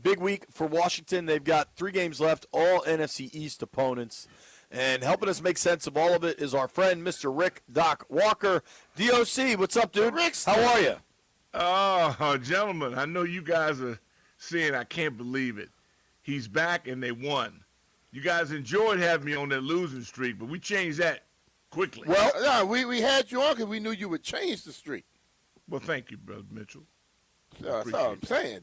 big week for Washington. They've got 3 games left, all NFC East opponents. And helping us make sense of all of it is our friend, Mr. Rick Doc Walker. DOC, what's up, dude? How are you? Oh, gentlemen, I know you guys are saying I can't believe it. He's back and they won. You guys enjoyed having me on that losing streak, but we changed that quickly. Well, no, we had you on because we knew you would change the streak. Well, thank you, Brother Mitchell. That's all I'm saying.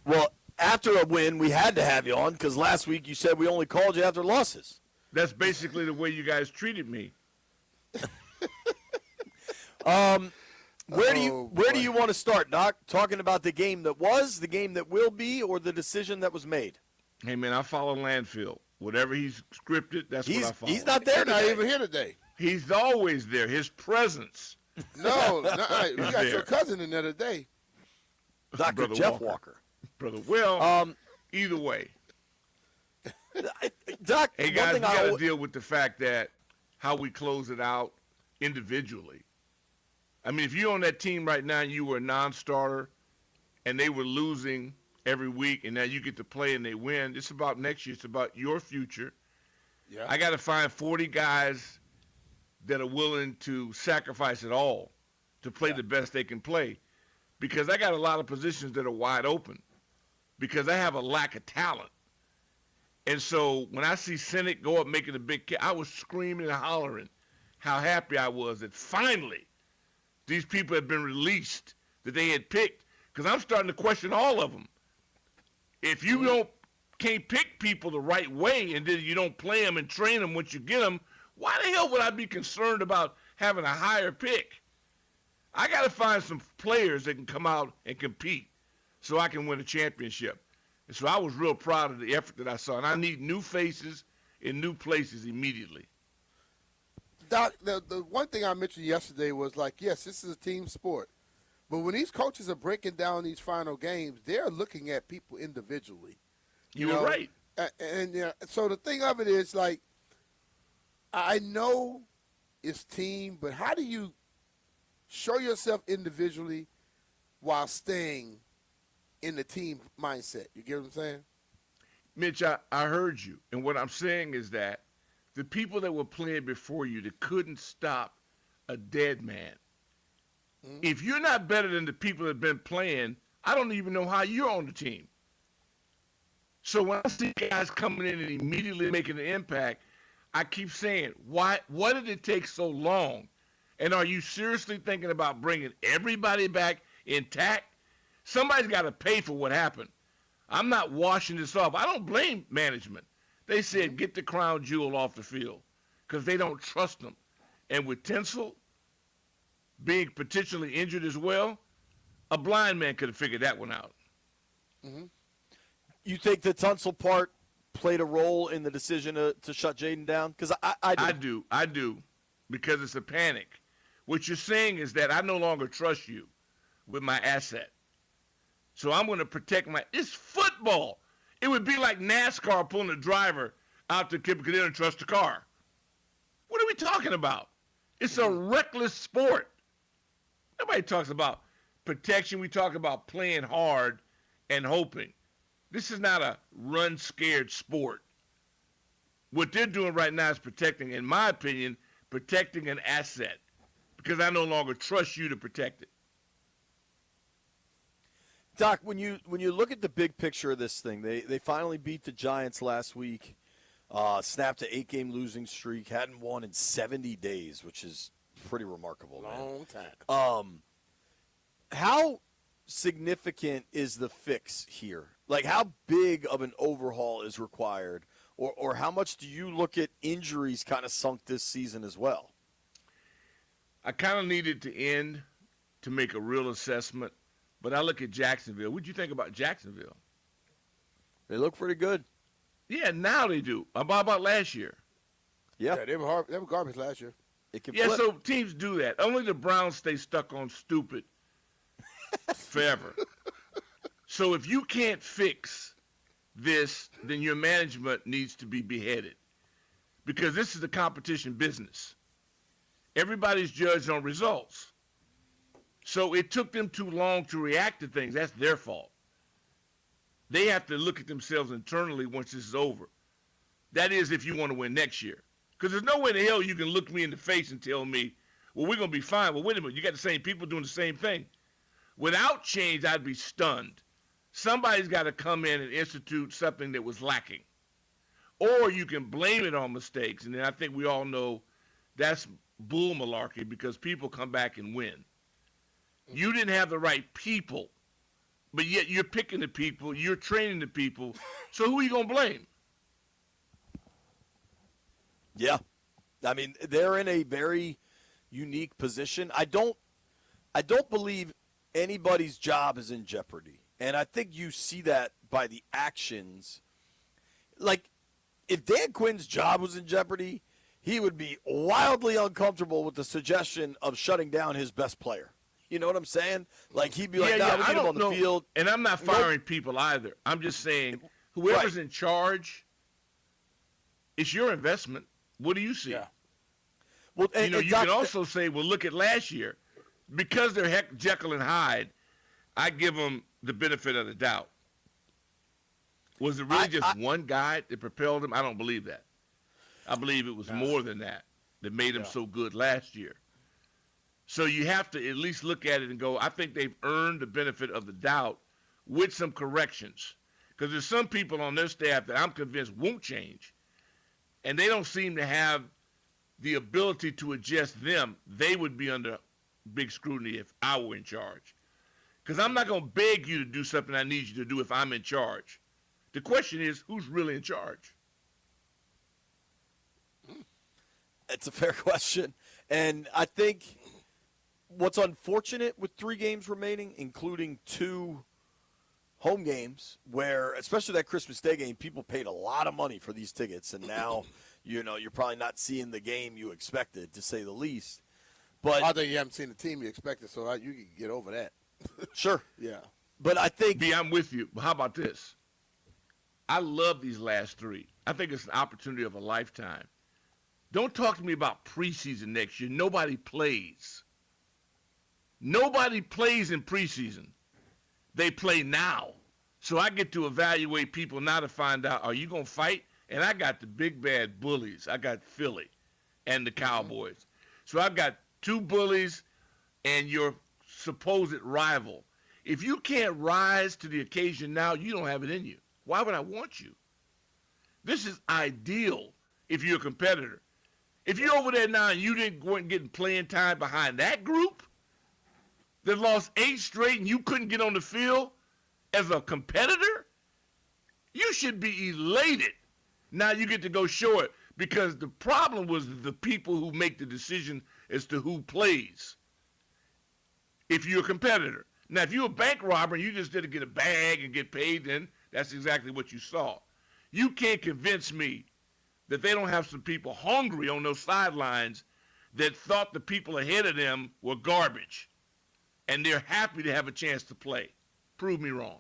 Well, after a win, we had to have you on because last week you said we only called you after losses. That's basically the way you guys treated me. Where do you want to start, Doc? Talking about the game that was, the game that will be, or the decision that was made? Hey, man, I follow Landfill. Whatever he's scripted, that's what I follow. He's not there Not today. even here today. He's always there. His presence. No, we got your cousin in there today. Dr. Brother Jeff Walker. Brother Will, either way. Doc, hey, guys, we got to deal with the fact that how we close it out individually. I mean, if you're on that team right now and you were a non-starter and they were losing every week and now you get to play and they win, it's about next year. It's about your future. Yeah. I got to find 40 guys that are willing to sacrifice it all to play the best they can play, because I got a lot of positions that are wide open because I have a lack of talent. And so when I see Senate go up making a big I was screaming and hollering how happy I was that finally these people had been released that they had picked, because I'm starting to question all of them. If you can't pick people the right way and then you don't play them and train them once you get them, why the hell would I be concerned about having a higher pick? I got to find some players that can come out and compete so I can win a championship. And so I was real proud of the effort that I saw. And I need new faces in new places immediately. Doc, the one thing I mentioned yesterday was like, yes, this is a team sport. But when these coaches are breaking down these final games, they're looking at people individually. You were right. And so the thing of it is, like, I know it's team, but how do you show yourself individually while staying in the team mindset? You get what I'm saying? Mitch, I heard you. And what I'm saying is that the people that were playing before you that couldn't stop a dead man, if you're not better than the people that have been playing, I don't even know how you're on the team. So when I see guys coming in and immediately making an impact, I keep saying, what did it take so long? And are you seriously thinking about bringing everybody back intact? Somebody's got to pay for what happened. I'm not washing this off. I don't blame management. They said get the crown jewel off the field because they don't trust them. And with Tinsel being potentially injured as well, a blind man could have figured that one out. Mm-hmm. You think the Tunsil part played a role in the decision to shut Jaden down? Because I do, because it's a panic. What you're saying is that I no longer trust you with my asset. So I'm going to protect it's football. It would be like NASCAR pulling a driver out to because they don't trust the car. What are we talking about? It's a reckless sport. Nobody talks about protection. We talk about playing hard and hoping. This is not a run-scared sport. What they're doing right now is protecting, in my opinion, protecting an asset because I no longer trust you to protect it. Doc, when you look at the big picture of this thing, they finally beat the Giants last week, snapped an 8-game losing streak, hadn't won in 70 days, which is pretty remarkable. Long time. How significant is the fix here? Like, how big of an overhaul is required, or how much do you look at injuries kind of sunk this season as well? I kind of needed to end to make a real assessment. But I look at Jacksonville. What do you think about Jacksonville? They look pretty good. Yeah, now they do. How about last year? Yeah, they were garbage last year. It can flip. flip. So teams do that. Only the Browns stay stuck on stupid forever. So if you can't fix this, then your management needs to be beheaded because this is a competition business. Everybody's judged on results. So it took them too long to react to things. That's their fault. They have to look at themselves internally once this is over. That is, if you want to win next year. Because there's no way in hell you can look me in the face and tell me, well, we're going to be fine. Well, wait a minute. You got the same people doing the same thing. Without change, I'd be stunned. Somebody's got to come in and institute something that was lacking. Or you can blame it on mistakes. And then I think we all know that's bull malarkey because people come back and win. You didn't have the right people, but yet you're picking the people, you're training the people. So who are you going to blame? Yeah. I mean, they're in a very unique position. I don't believe anybody's job is in jeopardy. And I think you see that by the actions. Like, if Dan Quinn's job was in jeopardy, he would be wildly uncomfortable with the suggestion of shutting down his best player. You know what I'm saying? Like, he'd be like, we need him on the field. And I'm not firing people either. I'm just saying, whoever's in charge, it's your investment. What do you see? Yeah. Well, and, you can also say, well, look at last year. Because they're Jekyll and Hyde, I give them the benefit of the doubt. Was it really just one guy that propelled him? I don't believe that. I believe it was more than that made him so good last year. So you have to at least look at it and go, I think they've earned the benefit of the doubt with some corrections. Because there's some people on their staff that I'm convinced won't change. And they don't seem to have the ability to adjust them. They would be under big scrutiny if I were in charge. Because I'm not going to beg you to do something I need you to do if I'm in charge. The question is, who's really in charge? It's a fair question. And I think what's unfortunate with 3 games remaining, including 2 home games, where, especially that Christmas Day game, people paid a lot of money for these tickets. And now, you're probably not seeing the game you expected, to say the least. But I think you haven't seen the team you expected, so you can get over that. Sure. Yeah. But I think B, I'm with you. But how about this? I love these last 3. I think it's an opportunity of a lifetime. Don't talk to me about preseason next year. Nobody plays. Nobody plays in preseason. They play now. So I get to evaluate people now to find out, are you going to fight? And I got the big bad bullies. I got Philly and the Cowboys. So I've got 2 bullies and your supposed rival. If you can't rise to the occasion now, you don't have it in you. Why would I want you? This is ideal if you're a competitor. If you're over there now and you didn't go and get playing time behind that group that lost 8 straight and you couldn't get on the field as a competitor, you should be elated. Now you get to go show it, because the problem was the people who make the decision as to who plays. If you're a competitor. Now, if you're a bank robber and you just didn't get a bag and get paid, then that's exactly what you saw. You can't convince me that they don't have some people hungry on those sidelines that thought the people ahead of them were garbage, and they're happy to have a chance to play. Prove me wrong.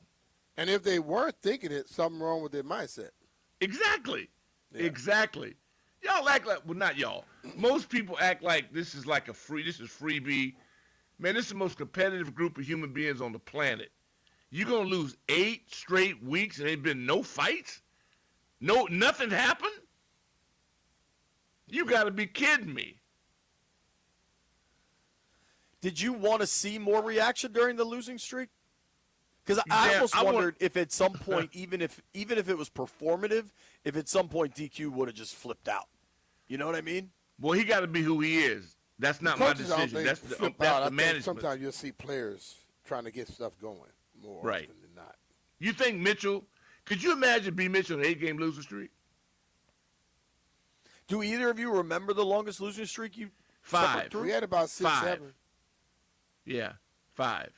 And if they weren't thinking it, something wrong with their mindset. Exactly. Yeah. Exactly. Y'all act like, well, not y'all. Most people act like this is freebie. Man, this is the most competitive group of human beings on the planet. You're going to lose 8 straight weeks and there's been no fights? Nothing happened? You got to be kidding me. Did you want to see more reaction during the losing streak? Because I almost wondered if at some point, even if it was performative, if at some point DQ would have just flipped out. You know what I mean? Well, he got to be who he is. That's not my decision. That's the management. Sometimes you'll see players trying to get stuff going more often than not. You think Mitchell? Could you imagine BMitch on an 8-game losing streak? Do either of you remember the longest losing streak you 5? We had about 6, 7. Yeah, 5.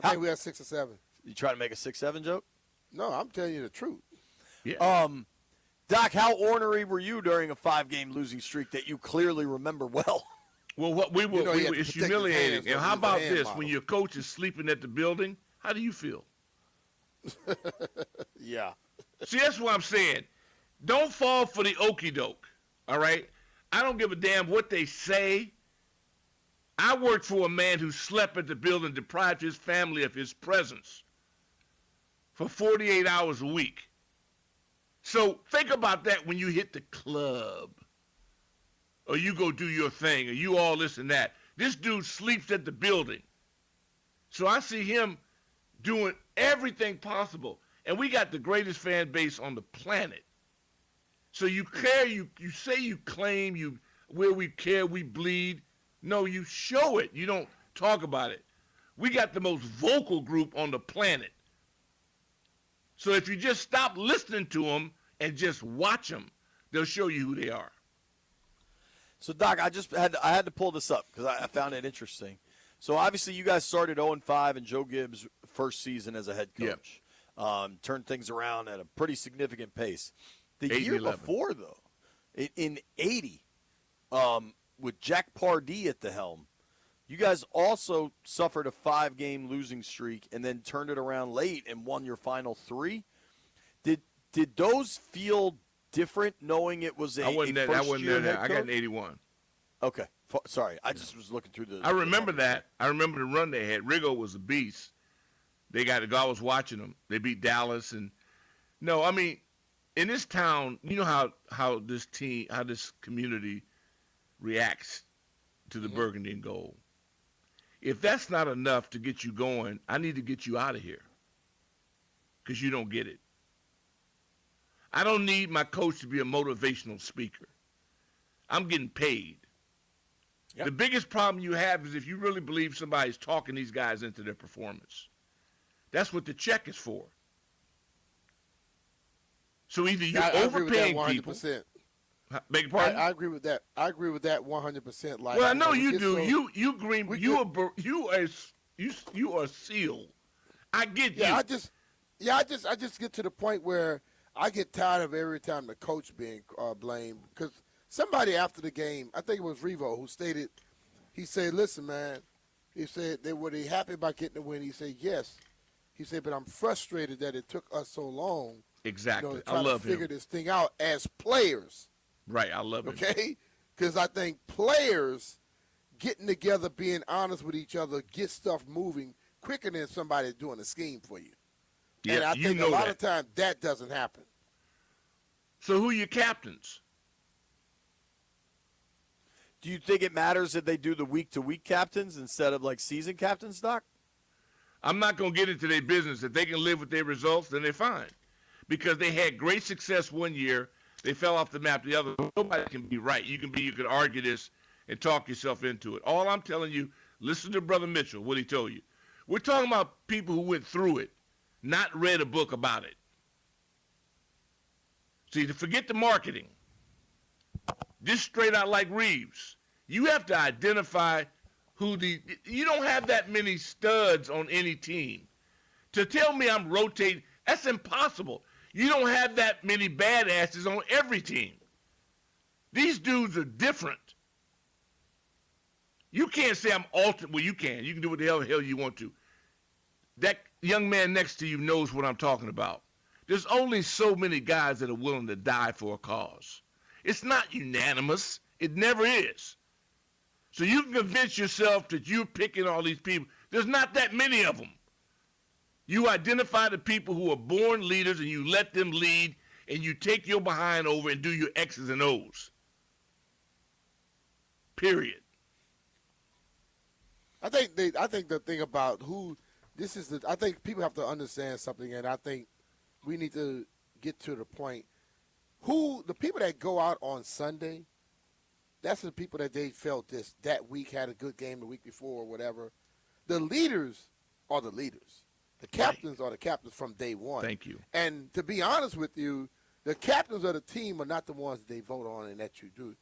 I think we had 6 or 7. You trying to make a 6-7 joke? No, I'm telling you the truth. Yeah. Doc, how ornery were you during a 5-game losing streak that you clearly remember well? Well, what we were, it's humiliating. And how about this? Model. When your coach is sleeping at the building, how do you feel? Yeah. See, that's what I'm saying. Don't fall for the okie doke, all right? I don't give a damn what they say. I worked for a man who slept at the building, deprived his family of his presence for 48 hours a week. So think about that when you hit the club or you go do your thing or you all this and that. This dude sleeps at the building. So I see him doing everything possible. And we got the greatest fan base on the planet. So you care, you say you claim, where we care, we bleed. No, you show it. You don't talk about it. We got the most vocal group on the planet. So if you just stop listening to them and just watch them, they'll show you who they are. So, Doc, I had to pull this up because I found it interesting. So, obviously, you guys started 0-5 in Joe Gibbs' first season as a head coach. Yep. Turned things around at a pretty significant pace. The year before, though, in 80, with Jack Pardee at the helm, you guys also suffered a 5-game losing streak and then turned it around late and won your final 3. Did those feel different knowing it was a first-year head coach? I got an 81. Okay. Sorry. I just was looking through the – I remember that. I remember the run they had. Riggo was a beast. I was watching them. They beat Dallas. And no, I mean, in this town, you know how this community reacts to the burgundy and gold. If that's not enough to get you going, I need to get you out of here because you don't get it. I don't need my coach to be a motivational speaker. I'm getting paid. Yep. The biggest problem you have is if you really believe somebody's talking these guys into their performance. That's what the check is for. So either you're overpaying people. Beg your pardon? I agree with that. I agree with that 100%. Like, well, I know you do. You are sealed. I get you. I just get to the point where I get tired of every time the coach being blamed because somebody after the game, I think it was Revo, who stated, he said, "Listen, man," he said, "were they happy about getting the win?" He said, "Yes." He said, "But I'm frustrated that it took us so long." Exactly. To try to figure this thing out as players. Right, I love it. Okay? Because I think players getting together, being honest with each other, get stuff moving quicker than somebody doing a scheme for you. Yeah, and I think a lot of times that doesn't happen. So who are your captains? Do you think it matters that they do the week-to-week captains instead of, like, season captains, Doc? I'm not going to get into their business. If they can live with their results, then they're fine. Because they had great success one year. They fell off the map the other. Nobody can be right. You can argue this and talk yourself into it. All I'm telling you, listen to Brother Mitchell, what he told you. We're talking about people who went through it, not read a book about it. See, to forget the marketing. Just straight out like Reeves. You have to identify you don't have that many studs on any team. To tell me I'm rotating, that's impossible. You don't have that many badasses on every team. These dudes are different. You can't say I'm alternate. Well, you can. You can do what the hell you want to. That young man next to you knows what I'm talking about. There's only so many guys that are willing to die for a cause. It's not unanimous. It never is. So you can convince yourself that you're picking all these people. There's not that many of them. You identify the people who are born leaders and you let them lead and you take your behind over and do your X's and O's. Period. I think the thing about I think people have to understand something, and I think we need to get to the point. The people that go out on Sunday, that's the people that they felt that week had a good game the week before or whatever. The leaders are the leaders. The captains are the captains from day one. Thank you. And to be honest with you, the captains of the team are not the ones that they vote on and that you do.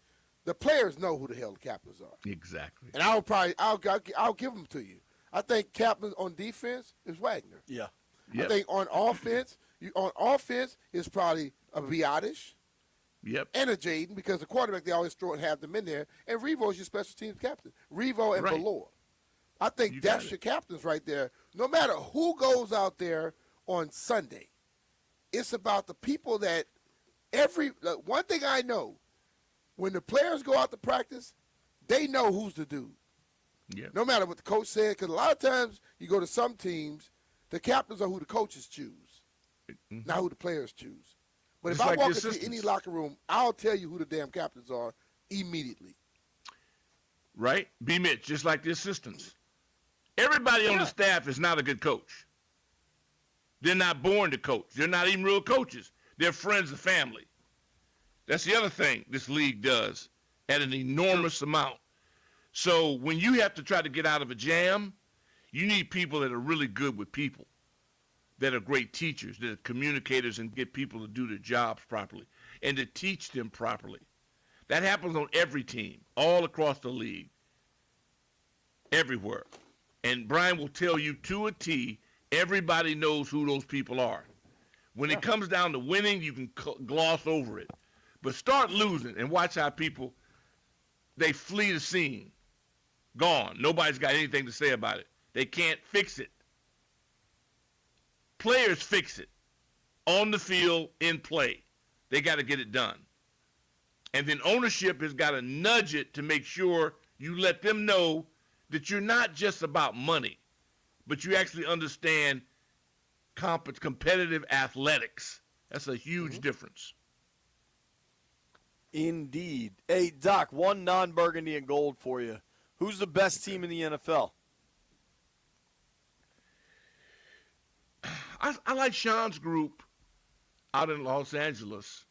The players know who the hell the captains are. Exactly. And I'll give them to you. I think captains on defense is Wagner. Yeah. Yep. I think on offense is probably a Biotish. Yep. And a Jaden, because the quarterback they always throw and have them in there. And Revo is your special teams captain. Revo and Valor. I think that's your captains right there. No matter who goes out there on Sunday, it's about the people that one thing I know, when the players go out to practice, they know who's the dude. Yep. No matter what the coach said, because a lot of times you go to some teams, the captains are who the coaches choose. not who the players choose. But Just if I like walk the into assistants. any locker room, I'll tell you who the damn captains are immediately. Right? BMitch, just like the assistants. Everybody on the staff is not a good coach. They're not born to coach. They're not even real coaches. They're friends of family. That's the other thing this league does at an enormous amount. So when you have to try to get out of a jam, you need people that are really good with people, that are great teachers, that are communicators and get people to do their jobs properly and to teach them properly. That happens on every team, all across the league, everywhere. And Brian will tell you to a T, everybody knows who those people are. When it comes down to winning, you can gloss over it. But start losing and watch how people, they flee the scene. Gone. Nobody's got anything to say about it. They can't fix it. Players fix it. On the field, in play. They got to get it done. And then ownership has got to nudge it to make sure you let them know that you're not just about money, but you actually understand competitive athletics. That's a huge difference. Indeed. Hey, Doc, one non-burgundy and gold for you. Who's the best team in the NFL? I like Sean's group out in Los Angeles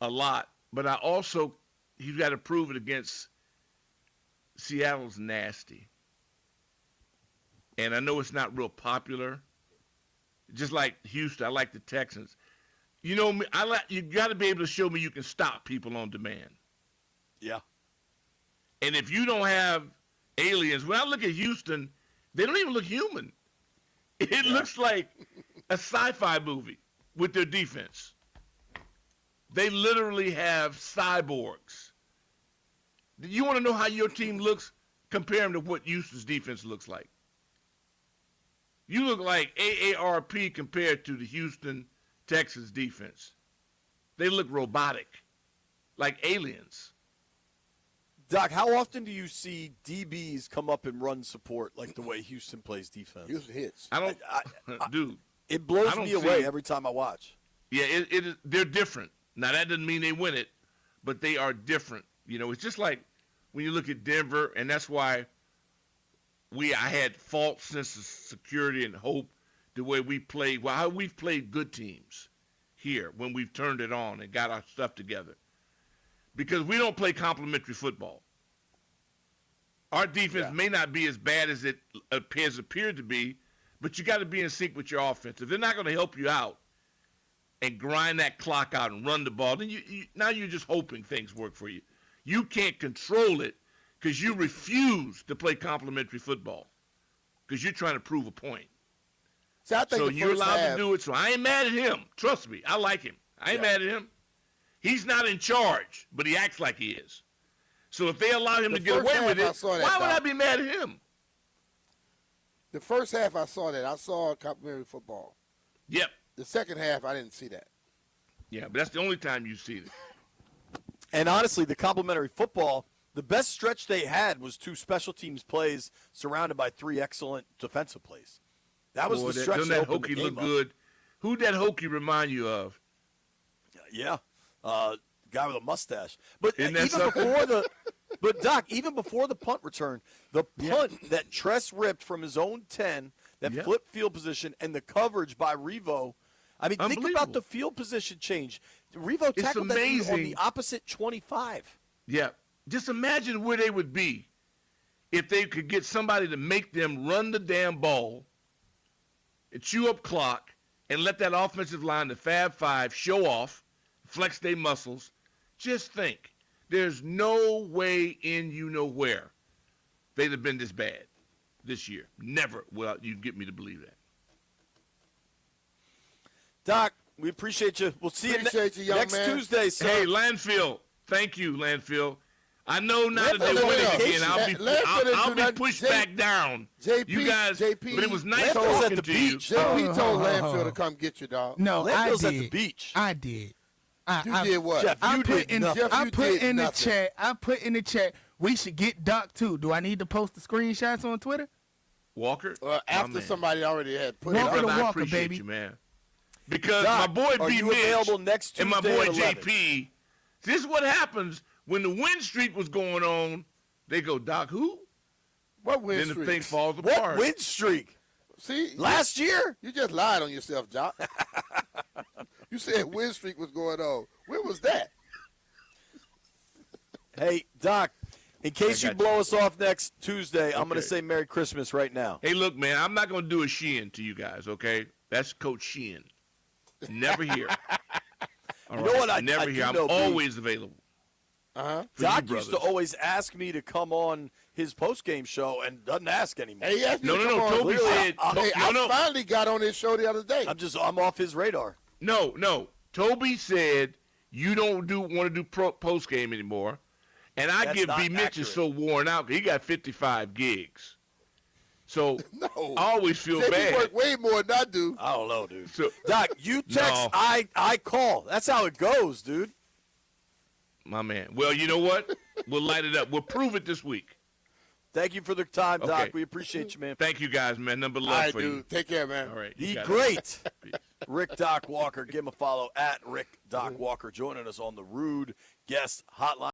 a lot, but I also, he's got to prove it against Seattle's nasty. And I know it's not real popular. Just like Houston, I like the Texans. You know me, you got to be able to show me you can stop people on demand. Yeah. And if you don't have aliens, when I look at Houston, they don't even look human. It looks like a sci-fi movie with their defense. They literally have cyborgs. You want to know how your team looks? Compare them to what Houston's defense looks like. You look like AARP compared to the Houston Texans defense. They look robotic, like aliens. Doc, how often do you see DBs come up and run support like the way Houston plays defense? Houston hits. I don't, dude. It blows me away see- every time I watch. Yeah, it is. They're different. Now that doesn't mean they win it, but they are different. You know, it's just like when you look at Denver, and that's why I had false sense of security and hope the way we played. Well, how we've played good teams here when we've turned it on and got our stuff together. Because we don't play complementary football. Our defense may not be as bad as it appeared to be, but you got to be in sync with your offense. If they're not going to help you out and grind that clock out and run the ball, then now you're just hoping things work for you. You can't control it because you refuse to play complementary football because you're trying to prove a point. See, I think So the you're first allowed half, to do it. So I ain't mad at him. Trust me, I like him. I ain't mad at him. He's not in charge, but he acts like he is. So if they allow him The to get first away with half I it, saw that, why would Doc. I be mad at him? The first half I saw that. I saw complimentary football. Yep. The second half I didn't see that. Yeah, but that's the only time you see it. And honestly, the complimentary football, the best stretch they had was 2 special teams plays surrounded by 3 excellent defensive plays. That was Boy, the stretch doesn't that that opened hokey the look game up. good? Who'd that hokey remind you of? Yeah, guy with a mustache. But Isn't that even something? before but Doc, even before the punt return, the punt that Tress ripped from his own 10, that Yeah. flip field position, and the coverage by Revo. I mean, think about Unbelievable. the field position change. Revo It's tackled that dude on the amazing. opposite 25. Yeah. Just imagine where they would be if they could get somebody to make them run the damn ball, and chew up clock, and let that offensive line, the Fab Five, show off, flex their muscles. Just think. There's no way in you know where they'd have been this bad this year. Never will you get me to believe that. Doc, we appreciate you. We'll see Appreciate you, young next man. Tuesday, sir. Hey, Landfill. Thank you, Landfill. I know now that they Landfill win didn't it do again, nothing. Landfill didn't I'll do be nothing. pushed J- back down. JP, You guys, JP, but it was nice Landfill's at talking the to you. beach. JP told Oh. Landfill to come get you, dog. No, I Landfill's did. at the beach. I did. You did what? Jeff, I you put did in. nothing. Jeff, I you put did in the nothing. chat. I put in the chat. We should get Doc too. Do I need to post the screenshots on Twitter? Walker. After man. somebody already had put Hey, it Walker up. to brother, I Walker, appreciate baby. you, man. Because Doc, my boy are you available next BMitch and my Tuesday boy at 11? JP, this is what happens when the win streak was going on. They go, Doc, who? What win Then the streak? thing falls What apart. win streak? See, Last year? you just lied on yourself, Jock. You said win streak was going on. When was that? Hey, Doc, in case you got blow us off next Tuesday, I'm going Okay. to say Merry Christmas right now. Hey, look, man, I'm not going to do a Sheehan to you guys, okay? That's Coach Sheehan. Never here. All You know what I Never do here. I'm know, B? always available. Uh-huh. For you Doc used to brothers. always ask me to come on his postgame show and doesn't ask anymore. Hey, he asked me No, to no, come no. on. Toby Clearly, said. Hey, I no. finally got on his show the other day. I'm off his radar. No. Toby said you don't want to do post game anymore, and I That's give not BMitch accurate. is so worn out. He got 55 gigs, so No. I always feel JP bad. work way more than I do. I don't know, dude. So Doc, you text, No. I call. That's how it goes, dude. my man. Well, you know what? We'll light it up. We'll prove it this week. Thank you for the time, Doc. Okay. We appreciate you, man. Thank you guys, man. Number All love right, for dude. you. Take care, man. All right. you The got it. great Peace. Rick Doc Walker. Give him a follow at Rick Doc Walker, joining us on the Rude Guest Hotline.